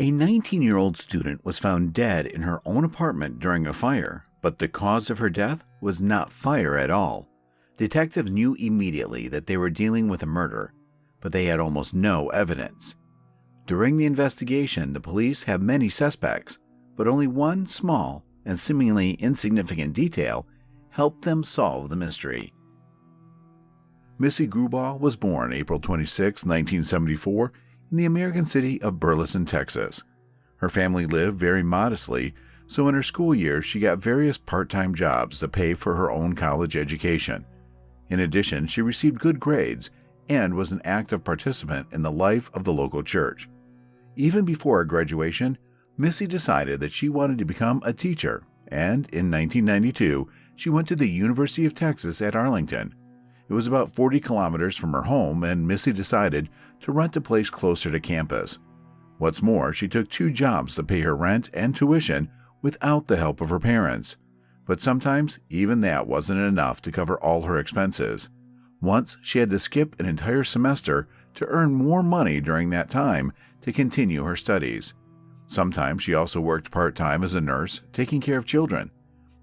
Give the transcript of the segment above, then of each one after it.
A 19-year-old student was found dead in her own apartment during a fire, but the cause of her death was not fire at all. Detectives knew immediately that they were dealing with a murder, but they had almost no evidence. During the investigation, the police had many suspects, but only one small and seemingly insignificant detail helped them solve the mystery. Missy Grubaugh was born April 26, 1974, in the American city of Burleson, Texas. Her family lived very modestly, so in her school years she got various part-time jobs to pay for her own college education. In addition, she received good grades and was an active participant in the life of the local church. Even before her graduation, Missy decided that she wanted to become a teacher, and in 1992, she went to the University of Texas at Arlington. It was about 40 kilometers from her home, and Missy decided to rent a place closer to campus. What's more, she took 2 jobs to pay her rent and tuition without the help of her parents. But sometimes, even that wasn't enough to cover all her expenses. Once, she had to skip an entire semester to earn more money during that time to continue her studies. Sometimes she also worked part-time as a nurse, taking care of children.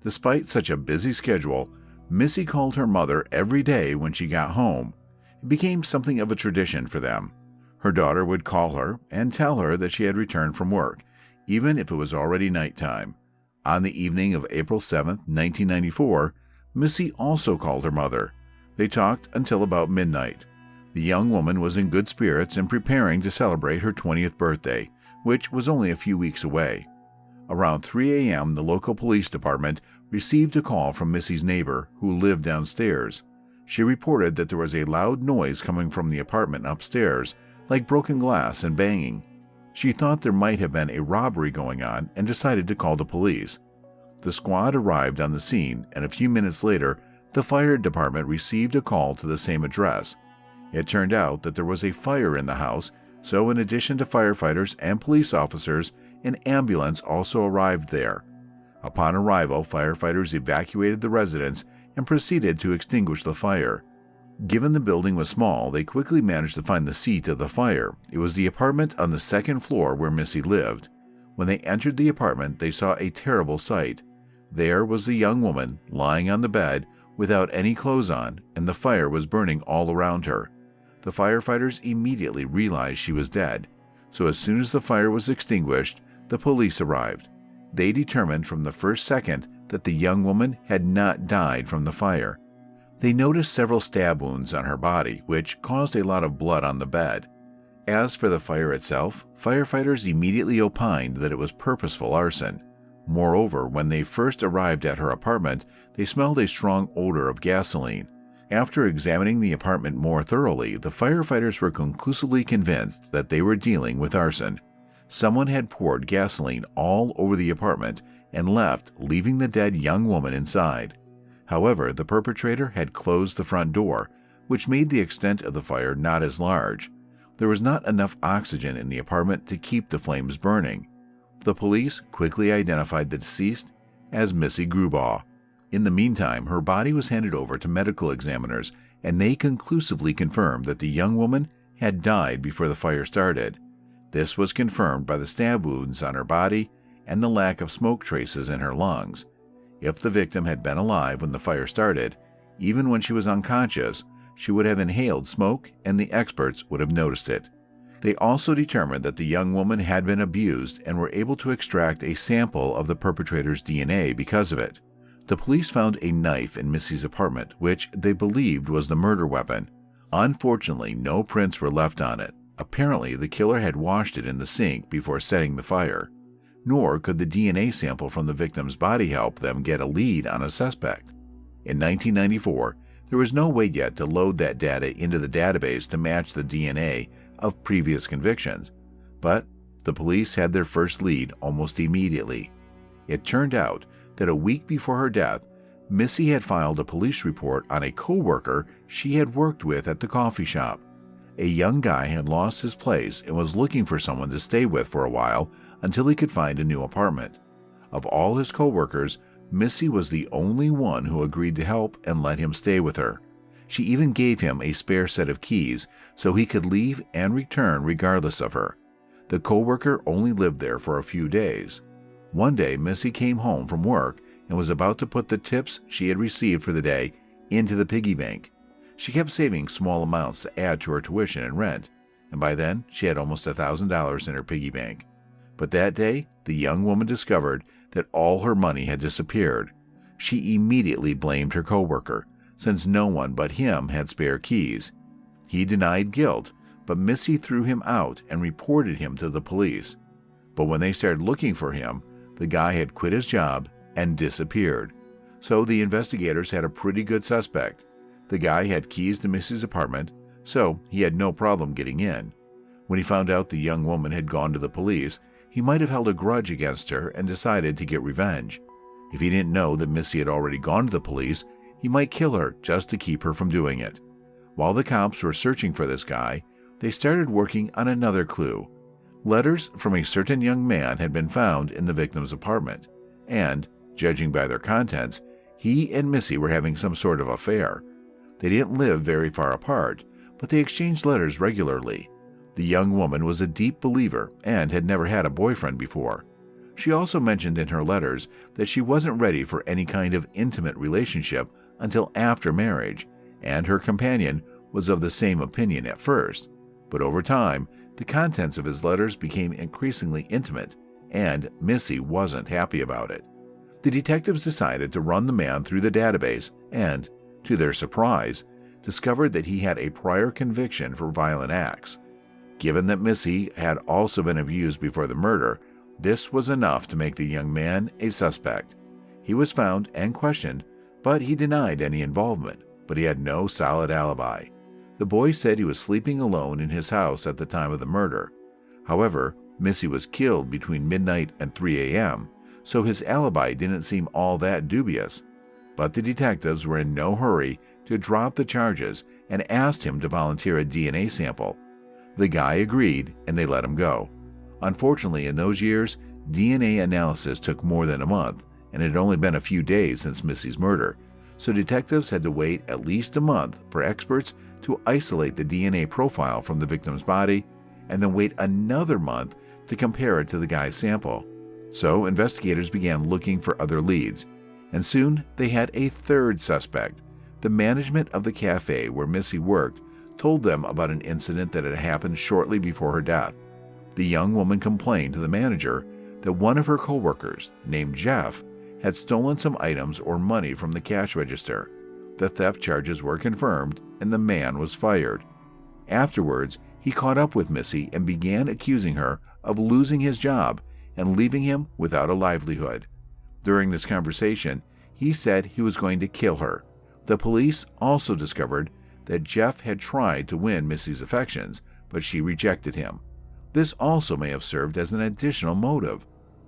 Despite such a busy schedule, Missy called her mother every day when she got home. It became something of a tradition for them. Her daughter would call her and tell her that she had returned from work, even if it was already nighttime. On the evening of April 7, 1994, Missy also called her mother. They talked until about midnight. The young woman was in good spirits and preparing to celebrate her 20th birthday, which was only a few weeks away. Around 3 a.m., the local police department received a call from Missy's neighbor, who lived downstairs. She reported that there was a loud noise coming from the apartment upstairs, like broken glass and banging. She thought there might have been a robbery going on and decided to call the police. The squad arrived on the scene, and a few minutes later, the fire department received a call to the same address. It turned out that there was a fire in the house, so in addition to firefighters and police officers, an ambulance also arrived there. Upon arrival, firefighters evacuated the residence and proceeded to extinguish the fire. Given the building was small, they quickly managed to find the seat of the fire. It was the apartment on the second floor where Missy lived. When they entered the apartment, they saw a terrible sight. There was the young woman lying on the bed without any clothes on, and the fire was burning all around her. The firefighters immediately realized she was dead, so as soon as the fire was extinguished, the police arrived. They determined from the first second that the young woman had not died from the fire. They noticed several stab wounds on her body, which caused a lot of blood on the bed. As for the fire itself, firefighters immediately opined that it was purposeful arson. Moreover, when they first arrived at her apartment, they smelled a strong odor of gasoline. After examining the apartment more thoroughly, the firefighters were conclusively convinced that they were dealing with arson. Someone had poured gasoline all over the apartment and left, leaving the dead young woman inside. However, the perpetrator had closed the front door, which made the extent of the fire not as large. There was not enough oxygen in the apartment to keep the flames burning. The police quickly identified the deceased as Missy Grubaugh. In the meantime, her body was handed over to medical examiners, and they conclusively confirmed that the young woman had died before the fire started. This was confirmed by the stab wounds on her body and the lack of smoke traces in her lungs. If the victim had been alive when the fire started, even when she was unconscious, she would have inhaled smoke and the experts would have noticed it. They also determined that the young woman had been abused and were able to extract a sample of the perpetrator's DNA because of it. The police found a knife in Missy's apartment, which they believed was the murder weapon. Unfortunately, no prints were left on it. Apparently, the killer had washed it in the sink before setting the fire. Nor could the DNA sample from the victim's body help them get a lead on a suspect. In 1994, there was no way yet to load that data into the database to match the DNA of previous convictions, but the police had their first lead almost immediately. It turned out that a week before her death, Missy had filed a police report on a co-worker she had worked with at the coffee shop. A young guy had lost his place and was looking for someone to stay with for a while until he could find a new apartment. Of all his co-workers, Missy was the only one who agreed to help and let him stay with her. She even gave him a spare set of keys so he could leave and return regardless of her. The coworker only lived there for a few days. One day, Missy came home from work and was about to put the tips she had received for the day into the piggy bank. She kept saving small amounts to add to her tuition and rent, and by then she had almost $1,000 in her piggy bank. But that day, the young woman discovered that all her money had disappeared. She immediately blamed her coworker, since no one but him had spare keys. He denied guilt, but Missy threw him out and reported him to the police. But when they started looking for him, the guy had quit his job and disappeared. So the investigators had a pretty good suspect. The guy had keys to Missy's apartment, so he had no problem getting in. When he found out the young woman had gone to the police, he might have held a grudge against her and decided to get revenge. If he didn't know that Missy had already gone to the police, he might kill her just to keep her from doing it. While the cops were searching for this guy, they started working on another clue. Letters from a certain young man had been found in the victim's apartment, and, judging by their contents, he and Missy were having some sort of affair. They didn't live very far apart, but they exchanged letters regularly. The young woman was a deep believer and had never had a boyfriend before. She also mentioned in her letters that she wasn't ready for any kind of intimate relationship until after marriage, and her companion was of the same opinion at first. But over time, the contents of his letters became increasingly intimate, and Missy wasn't happy about it. The detectives decided to run the man through the database and, to their surprise, discovered that he had a prior conviction for violent acts. Given that Missy had also been abused before the murder, this was enough to make the young man a suspect. He was found and questioned, but he denied any involvement, but he had no solid alibi. The boy said he was sleeping alone in his house at the time of the murder. However, Missy was killed between midnight and 3 a.m., so his alibi didn't seem all that dubious. But the detectives were in no hurry to drop the charges and asked him to volunteer a DNA sample. The guy agreed, and they let him go. Unfortunately, in those years, DNA analysis took more than a month, and it had only been a few days since Missy's murder, so detectives had to wait at least a month for experts to isolate the DNA profile from the victim's body, and then wait another month to compare it to the guy's sample. So investigators began looking for other leads, and soon they had a third suspect. The management of the cafe where Missy worked told them about an incident that had happened shortly before her death. The young woman complained to the manager that one of her coworkers, named Jeff, had stolen some items or money from the cash register. The theft charges were confirmed, and the man was fired. Afterwards, he caught up with Missy and began accusing her of losing his job and leaving him without a livelihood. During this conversation, he said he was going to kill her. The police also discovered that Jeff had tried to win Missy's affections, but she rejected him. This also may have served as an additional motive.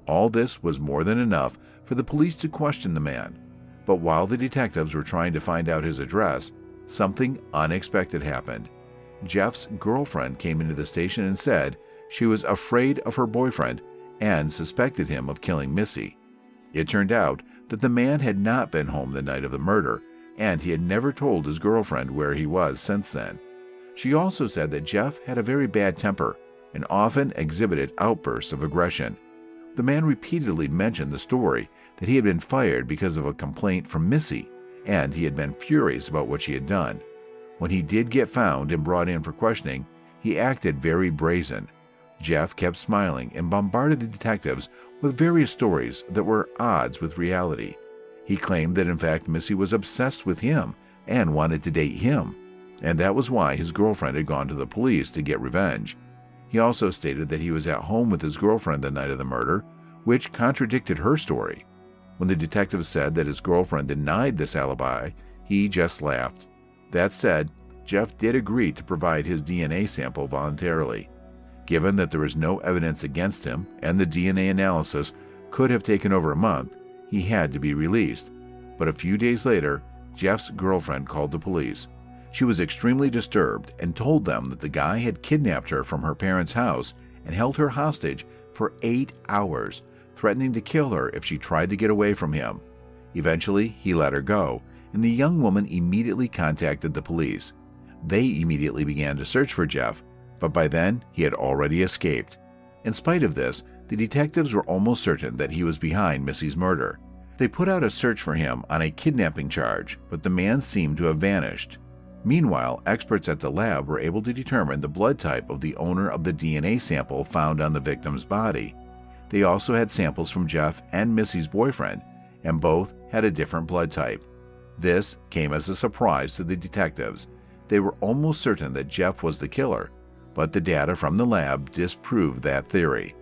All this was more than enough for the police to question the man. But while the detectives were trying to find out his address, something unexpected happened. Jeff's girlfriend came into the station and said she was afraid of her boyfriend and suspected him of killing Missy. It turned out that the man had not been home the night of the murder, and he had never told his girlfriend where he was since then. She also said that Jeff had a very bad temper and often exhibited outbursts of aggression. The man repeatedly mentioned the story that he had been fired because of a complaint from Missy, and he had been furious about what she had done. When he did get found and brought in for questioning, he acted very brazen. Jeff kept smiling and bombarded the detectives with various stories that were at odds with reality. He claimed that in fact Missy was obsessed with him and wanted to date him, and that was why his girlfriend had gone to the police to get revenge. He also stated that he was at home with his girlfriend the night of the murder, which contradicted her story. When the detective said that his girlfriend denied this alibi, he just laughed. That said, Jeff did agree to provide his DNA sample voluntarily. Given that there was no evidence against him and the DNA analysis could have taken over a month, he had to be released. But a few days later, Jeff's girlfriend called the police. She was extremely disturbed and told them that the guy had kidnapped her from her parents' house and held her hostage for 8 hours, threatening to kill her if she tried to get away from him. Eventually, he let her go, and the young woman immediately contacted the police. They immediately began to search for Jeff, but by then he had already escaped. In spite of this, the detectives were almost certain that he was behind Missy's murder. They put out a search for him on a kidnapping charge, but the man seemed to have vanished. Meanwhile, experts at the lab were able to determine the blood type of the owner of the DNA sample found on the victim's body. They also had samples from Jeff and Missy's boyfriend, and both had a different blood type. This came as a surprise to the detectives. They were almost certain that Jeff was the killer, but the data from the lab disproved that theory.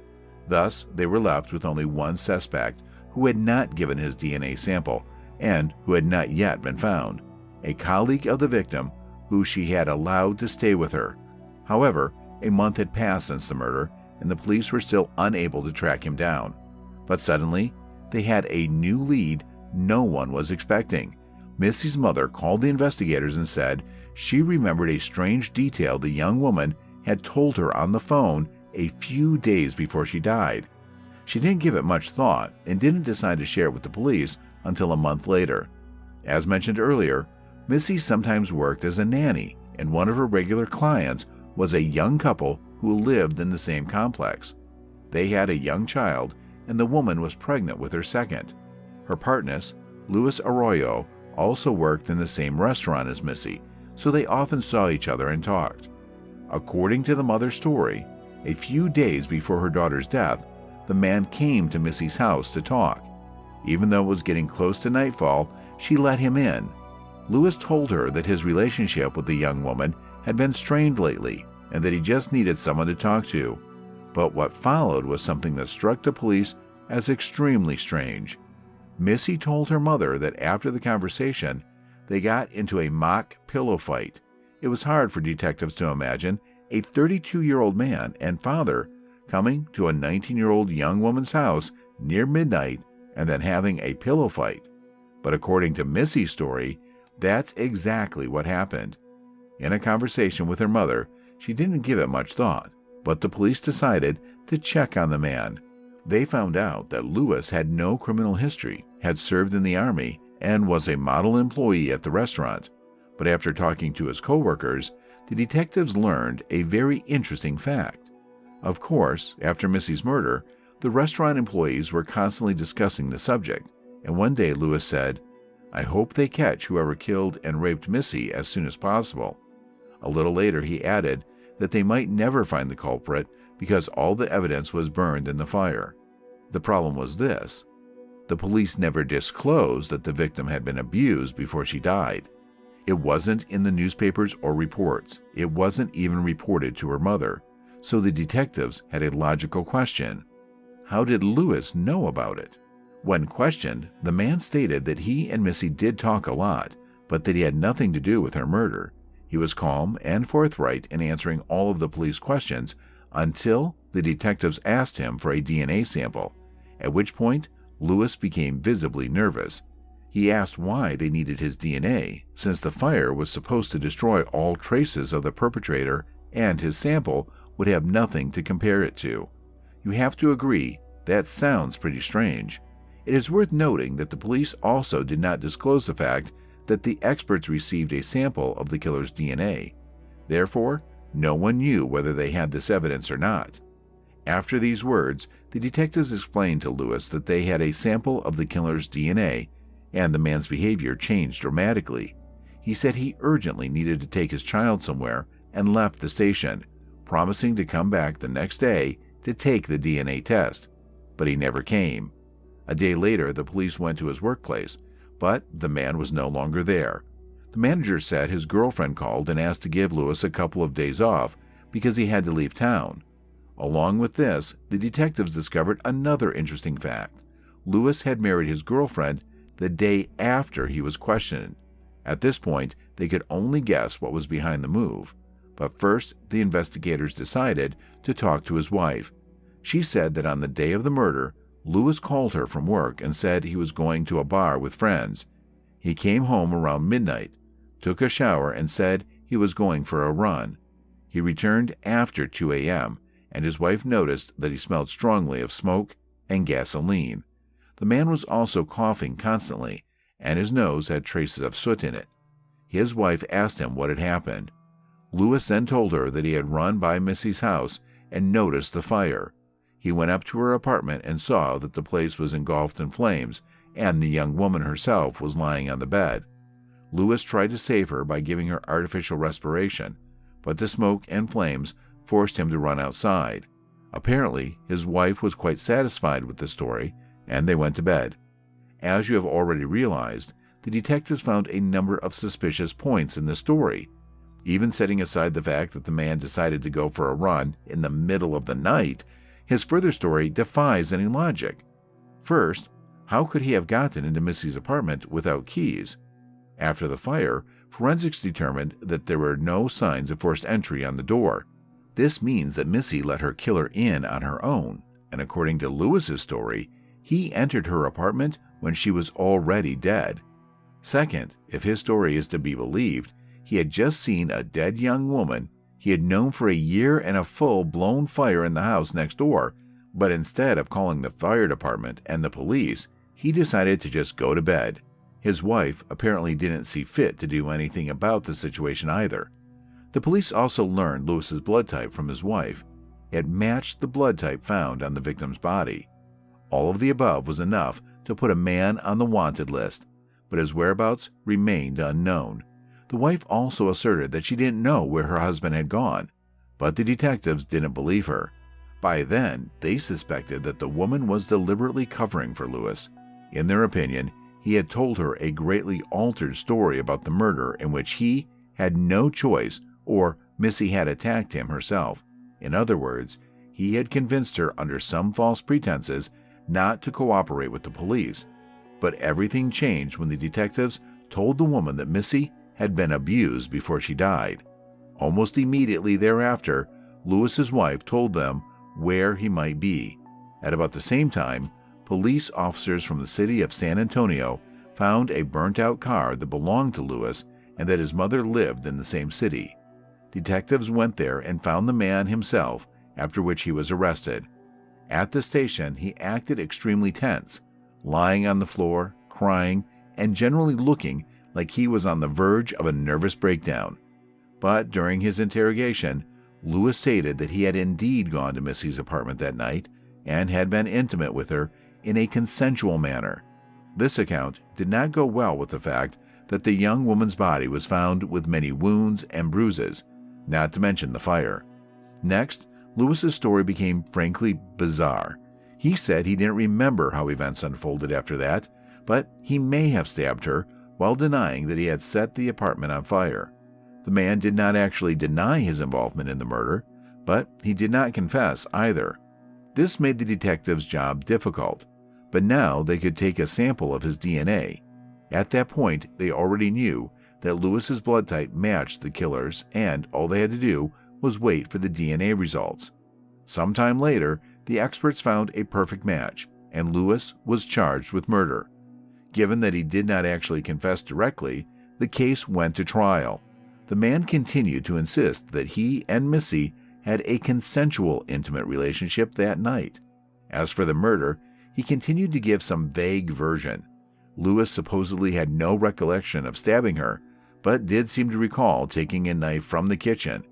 Thus, they were left with only one suspect who had not given his DNA sample and who had not yet been found, a colleague of the victim who she had allowed to stay with her. However, a month had passed since the murder, and the police were still unable to track him down. But suddenly, they had a new lead no one was expecting. Missy's mother called the investigators and said she remembered a strange detail the young woman had told her on the phone a few days before she died. She didn't give it much thought and didn't decide to share it with the police until a month later. As mentioned earlier, Missy sometimes worked as a nanny, and one of her regular clients was a young couple who lived in the same complex. They had a young child, and the woman was pregnant with her second. Her partner, Luis Arroyo, also worked in the same restaurant as Missy, so they often saw each other and talked. According to the mother's story, a few days before her daughter's death, the man came to Missy's house to talk. Even though it was getting close to nightfall, she let him in. Luis told her that his relationship with the young woman had been strained lately and that he just needed someone to talk to. But what followed was something that struck the police as extremely strange. Missy told her mother that after the conversation, they got into a mock pillow fight. It was hard for detectives to imagine a 32-year-old man and father coming to a 19-year-old young woman's house near midnight and then having a pillow fight. But according to Missy's story, that's exactly what happened. In a conversation with her mother, she didn't give it much thought, but the police decided to check on the man. They found out that Luis had no criminal history, had served in the army, and was a model employee at the restaurant. But after talking to his coworkers, the detectives learned a very interesting fact. Of course, after Missy's murder, the restaurant employees were constantly discussing the subject, and one day Luis said, "I hope they catch whoever killed and raped Missy as soon as possible." A little later he added that they might never find the culprit because all the evidence was burned in the fire. The problem was this: the police never disclosed that the victim had been abused before she died. It wasn't in the newspapers or reports. It wasn't even reported to her mother. So the detectives had a logical question. How did Luis know about it? When questioned, the man stated that he and Missy did talk a lot, but that he had nothing to do with her murder. He was calm and forthright in answering all of the police questions until the detectives asked him for a DNA sample, at which point Luis became visibly nervous. He asked why they needed his DNA, since the fire was supposed to destroy all traces of the perpetrator and his sample would have nothing to compare it to. You have to agree, that sounds pretty strange. It is worth noting that the police also did not disclose the fact that the experts received a sample of the killer's DNA. Therefore, no one knew whether they had this evidence or not. After these words, the detectives explained to Luis that they had a sample of the killer's DNA, and the man's behavior changed dramatically. He said he urgently needed to take his child somewhere and left the station, promising to come back the next day to take the DNA test. But he never came. A day later, the police went to his workplace, but the man was no longer there. The manager said his girlfriend called and asked to give Luis a couple of days off because he had to leave town. Along with this, the detectives discovered another interesting fact. Luis had married his girlfriend the day after he was questioned. At this point, they could only guess what was behind the move. But first, the investigators decided to talk to his wife. She said that on the day of the murder, Luis called her from work and said he was going to a bar with friends. He came home around midnight, took a shower, and said he was going for a run. He returned after 2 a.m., and his wife noticed that he smelled strongly of smoke and gasoline. The man was also coughing constantly, and his nose had traces of soot in it. His wife asked him what had happened. Luis then told her that he had run by Missy's house and noticed the fire. He went up to her apartment and saw that the place was engulfed in flames, and the young woman herself was lying on the bed. Luis tried to save her by giving her artificial respiration, but the smoke and flames forced him to run outside. Apparently, his wife was quite satisfied with the story, and they went to bed. As you have already realized, the detectives found a number of suspicious points in the story. Even setting aside the fact that the man decided to go for a run in the middle of the night, his further story defies any logic. First, how could he have gotten into Missy's apartment without keys? After the fire, forensics determined that there were no signs of forced entry on the door. This means that Missy let her killer in on her own, and according to Luis's story, he entered her apartment when she was already dead. Second, if his story is to be believed, he had just seen a dead young woman he had known for a year and a full-blown fire in the house next door, but instead of calling the fire department and the police, he decided to just go to bed. His wife apparently didn't see fit to do anything about the situation either. The police also learned Luis's blood type from his wife. It matched the blood type found on the victim's body. All of the above was enough to put a man on the wanted list, but his whereabouts remained unknown. The wife also asserted that she didn't know where her husband had gone, but the detectives didn't believe her. By then, they suspected that the woman was deliberately covering for Luis. In their opinion, he had told her a greatly altered story about the murder in which he had no choice, or Missy had attacked him herself. In other words, he had convinced her under some false pretenses not to cooperate with the police. But everything changed when the detectives told the woman that Missy had been abused before she died. Almost immediately thereafter, Luis's wife told them where he might be. At about the same time, police officers from the city of San Antonio found a burnt-out car that belonged to Luis and that his mother lived in the same city. Detectives went there and found the man himself, after which he was arrested. At the station, he acted extremely tense, lying on the floor, crying, and generally looking like he was on the verge of a nervous breakdown. But during his interrogation, Luis stated that he had indeed gone to Missy's apartment that night and had been intimate with her in a consensual manner. This account did not go well with the fact that the young woman's body was found with many wounds and bruises, not to mention the fire. Next, Luis's story became frankly bizarre. He said he didn't remember how events unfolded after that, but he may have stabbed her while denying that he had set the apartment on fire. The man did not actually deny his involvement in the murder, but he did not confess either. This made the detectives' job difficult, but now they could take a sample of his DNA. At that point, they already knew that Luis's blood type matched the killer's, and all they had to do was wait for the DNA results. Sometime later, the experts found a perfect match, and Luis was charged with murder. Given that he did not actually confess directly, the case went to trial. The man continued to insist that he and Missy had a consensual intimate relationship that night. As for the murder, he continued to give some vague version. Luis supposedly had no recollection of stabbing her, but did seem to recall taking a knife from the kitchen.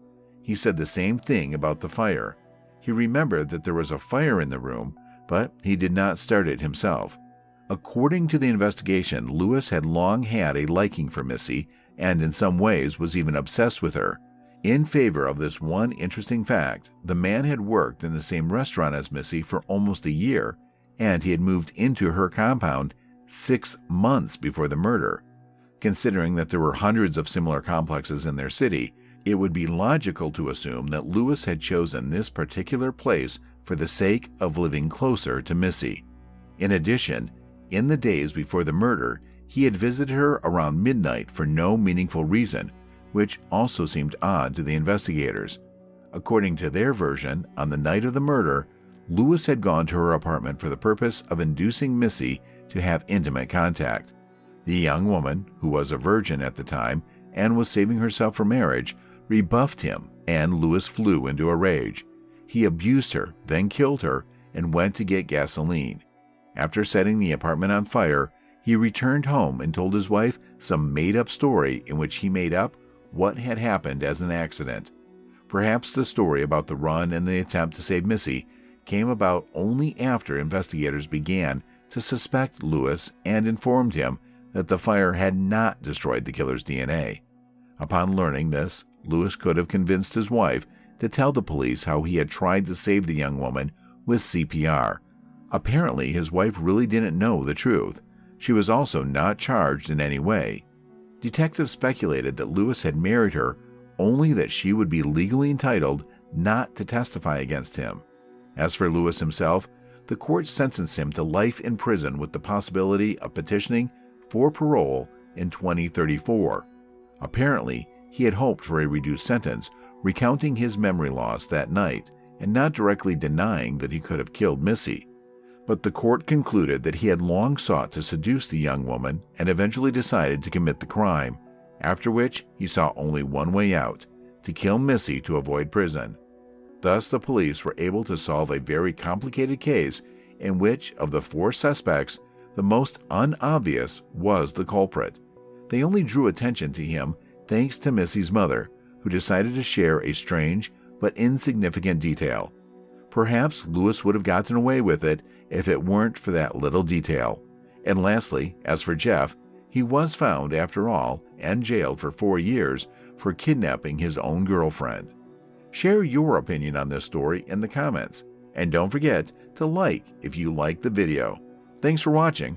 He said the same thing about the fire. He remembered that there was a fire in the room, but he did not start it himself. According to the investigation, Luis had long had a liking for Missy, and in some ways was even obsessed with her. In favor of this one interesting fact, the man had worked in the same restaurant as Missy for almost a year, and he had moved into her compound 6 months before the murder. Considering that there were hundreds of similar complexes in their city, it would be logical to assume that Luis had chosen this particular place for the sake of living closer to Missy. In addition, in the days before the murder, he had visited her around midnight for no meaningful reason, which also seemed odd to the investigators. According to their version, on the night of the murder, Luis had gone to her apartment for the purpose of inducing Missy to have intimate contact. The young woman, who was a virgin at the time and was saving herself for marriage, rebuffed him, and Luis flew into a rage. He abused her, then killed her, and went to get gasoline. After setting the apartment on fire, he returned home and told his wife some made-up story in which he made up what had happened as an accident. Perhaps the story about the run and the attempt to save Missy came about only after investigators began to suspect Luis and informed him that the fire had not destroyed the killer's DNA. Upon learning this, Luis could have convinced his wife to tell the police how he had tried to save the young woman with CPR. Apparently, his wife really didn't know the truth. She was also not charged in any way. Detectives speculated that Luis had married her only that she would be legally entitled not to testify against him. As for Luis himself, the court sentenced him to life in prison with the possibility of petitioning for parole in 2034. Apparently, he had hoped for a reduced sentence, recounting his memory loss that night and not directly denying that he could have killed Missy. But the court concluded that he had long sought to seduce the young woman and eventually decided to commit the crime, after which he saw only one way out: to kill Missy to avoid prison. Thus, the police were able to solve a very complicated case in which, of the 4 suspects, the most unobvious was the culprit. They only drew attention to him thanks to Missy's mother, who decided to share a strange but insignificant detail. Perhaps Luis would have gotten away with it if it weren't for that little detail. And lastly, as for Jeff, he was found after all and jailed for 4 years for kidnapping his own girlfriend. Share your opinion on this story in the comments, and don't forget to like if you like the video. Thanks for watching,